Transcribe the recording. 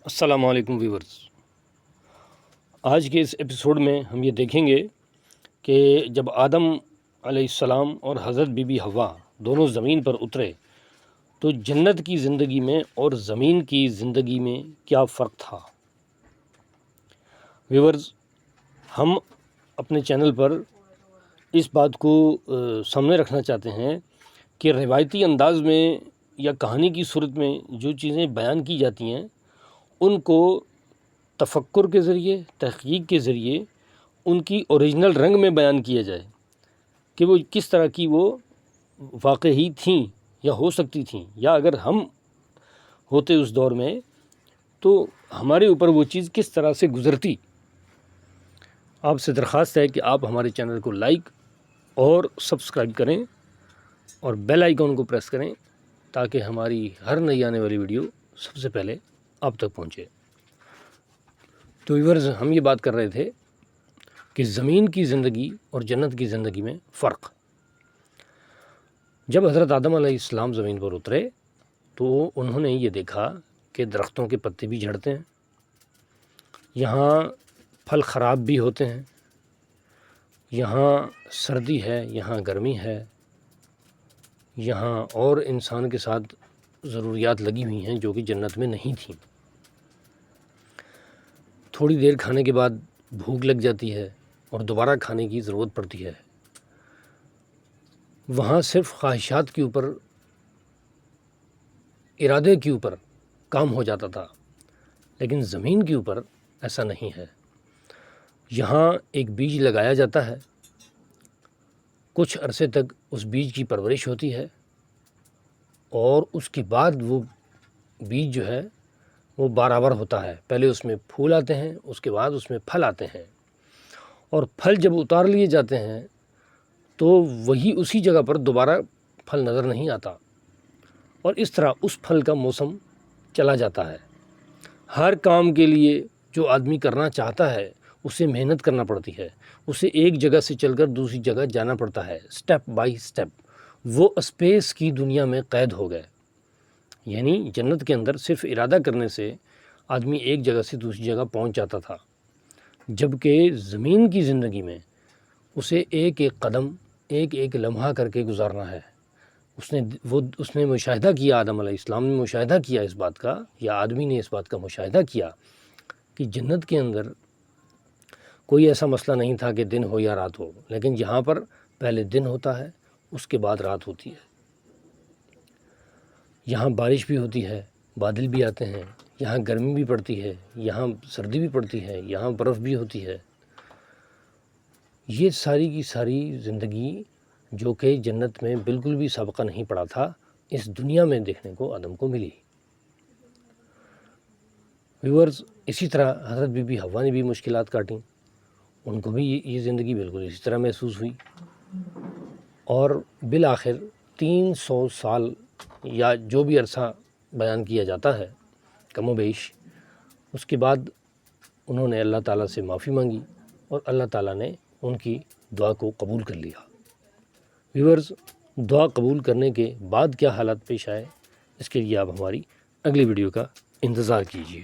السلام علیکم ویورز، آج کے اس ایپیسوڈ میں ہم یہ دیکھیں گے کہ جب آدم علیہ السلام اور حضرت بی بی حوا دونوں زمین پر اترے تو جنت کی زندگی میں اور زمین کی زندگی میں کیا فرق تھا۔ ویورز، ہم اپنے چینل پر اس بات کو سامنے رکھنا چاہتے ہیں کہ روایتی انداز میں یا کہانی کی صورت میں جو چیزیں بیان کی جاتی ہیں ان کو تفکر کے ذریعے، تحقیق کے ذریعے ان کی اوریجنل رنگ میں بیان کیا جائے کہ وہ کس طرح کی وہ واقعی تھیں یا ہو سکتی تھیں، یا اگر ہم ہوتے اس دور میں تو ہمارے اوپر وہ چیز کس طرح سے گزرتی۔ آپ سے درخواست ہے کہ آپ ہمارے چینل کو لائک اور سبسکرائب کریں اور بیل آئیکن کو پریس کریں تاکہ ہماری ہر نئی آنے والی ویڈیو سب سے پہلے آپ تک پہنچے۔ تو ویورز، ہم یہ بات کر رہے تھے کہ زمین کی زندگی اور جنت کی زندگی میں فرق۔ جب حضرت آدم علیہ السلام زمین پر اترے تو انہوں نے یہ دیکھا کہ درختوں کے پتے بھی جھڑتے ہیں، یہاں پھل خراب بھی ہوتے ہیں، یہاں سردی ہے، یہاں گرمی ہے، یہاں اور انسان کے ساتھ ضروریات لگی ہوئی ہیں جو کہ جنت میں نہیں تھیں۔ تھوڑی دیر کھانے کے بعد بھوک لگ جاتی ہے اور دوبارہ کھانے کی ضرورت پڑتی ہے۔ وہاں صرف خواہشات کے اوپر، ارادے کے اوپر کام ہو جاتا تھا، لیکن زمین کے اوپر ایسا نہیں ہے۔ یہاں ایک بیج لگایا جاتا ہے، کچھ عرصے تک اس بیج کی پرورش ہوتی ہے اور اس کے بعد وہ بیج جو ہے وہ برابر ہوتا ہے۔ پہلے اس میں پھول آتے ہیں، اس کے بعد اس میں پھل آتے ہیں، اور پھل جب اتار لیے جاتے ہیں تو وہی اسی جگہ پر دوبارہ پھل نظر نہیں آتا، اور اس طرح اس پھل کا موسم چلا جاتا ہے۔ ہر کام کے لیے جو آدمی کرنا چاہتا ہے اسے محنت کرنا پڑتی ہے، اسے ایک جگہ سے چل کر دوسری جگہ جانا پڑتا ہے، سٹیپ بائی سٹیپ۔ وہ اسپیس کی دنیا میں قید ہو گئے، یعنی جنت کے اندر صرف ارادہ کرنے سے آدمی ایک جگہ سے دوسری جگہ پہنچ جاتا تھا، جبکہ زمین کی زندگی میں اسے ایک ایک قدم، ایک ایک لمحہ کر کے گزارنا ہے۔ اس نے مشاہدہ کیا، آدم علیہ السلام نے مشاہدہ کیا اس بات کا، یا آدمی نے اس بات کا مشاہدہ کیا کہ جنت کے اندر کوئی ایسا مسئلہ نہیں تھا کہ دن ہو یا رات ہو، لیکن یہاں پر پہلے دن ہوتا ہے، اس کے بعد رات ہوتی ہے۔ یہاں بارش بھی ہوتی ہے، بادل بھی آتے ہیں، یہاں گرمی بھی پڑتی ہے، یہاں سردی بھی پڑتی ہے، یہاں برف بھی ہوتی ہے۔ یہ ساری کی ساری زندگی جو کہ جنت میں بالکل بھی سابقہ نہیں پڑا تھا، اس دنیا میں دیکھنے کو آدم کو ملی۔ ویورز، اسی طرح حضرت بی بی حوا نے بھی مشکلات کاٹیں، ان کو بھی یہ زندگی بالکل اسی طرح محسوس ہوئی، اور بالآخر 300 سال یا جو بھی عرصہ بیان کیا جاتا ہے کم و بیش، اس کے بعد انہوں نے اللہ تعالیٰ سے معافی مانگی اور اللہ تعالیٰ نے ان کی دعا کو قبول کر لیا۔ ویورز، دعا قبول کرنے کے بعد کیا حالات پیش آئے، اس کے لیے آپ ہماری اگلی ویڈیو کا انتظار کیجیے۔